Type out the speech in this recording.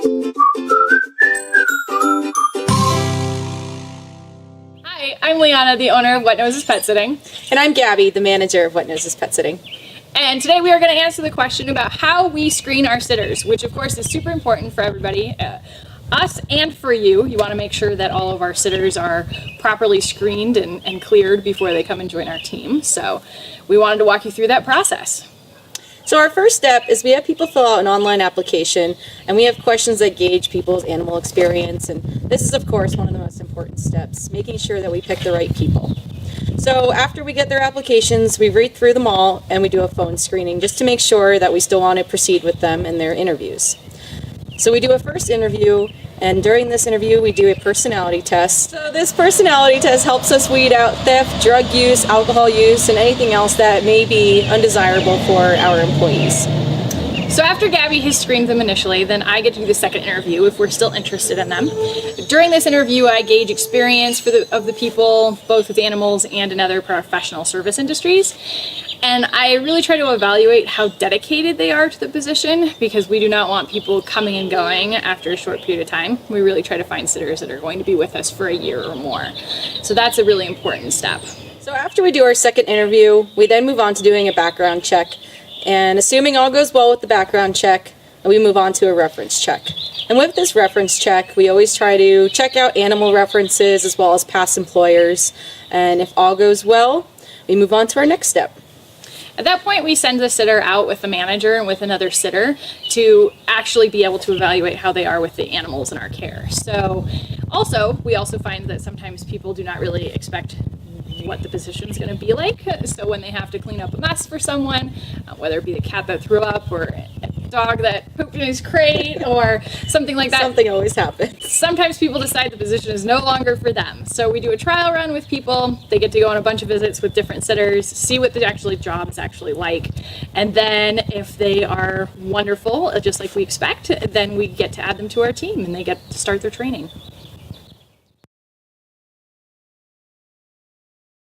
Hi, I'm Liana, the owner of Wet Noses Pet Sitting. And I'm Gabby, the manager of Wet Noses Pet Sitting. And today we are going to answer the question about how we screen our sitters, which of course is super important for everybody, us and for you. You want to make sure that all of our sitters are properly screened and cleared before they come and join our team. So we wanted to walk you through that process. So our first step is we have people fill out an online application, and we have questions that gauge people's animal experience. And this is, of course, one of the most important steps, making sure that we pick the right people. So after we get their applications, we read through them all and we do a phone screening just to make sure that we still want to proceed with them in their interviews. So we do a first interview, and during this interview we do a personality test. So this personality test helps us weed out theft, drug use, alcohol use, and anything else that may be undesirable for our employees. So after Gabby has screened them initially, then I get to do the second interview if we're still interested in them. During this interview, I gauge experience of the people, both with animals and in other professional service industries. And I really try to evaluate how dedicated they are to the position, because we do not want people coming and going after a short period of time. We really try to find sitters that are going to be with us for a year or more. So that's a really important step. So after we do our second interview, we then move on to doing a background check. And assuming all goes well with the background check, we move on to a reference check. And with this reference check, we always try to check out animal references as well as past employers. And if all goes well, we move on to our next step. At that point, we send the sitter out with the manager and with another sitter to actually be able to evaluate how they are with the animals in our care. So we also find that sometimes people do not really expect what the position is going to be like. So when they have to clean up a mess for someone, whether it be the cat that threw up or a dog that pooped in his crate or something like that. Something always happens. Sometimes people decide the position is no longer for them. So we do a trial run with people. They get to go on a bunch of visits with different sitters, see what the job is actually like. And then if they are wonderful, just like we expect, then we get to add them to our team and they get to start their training.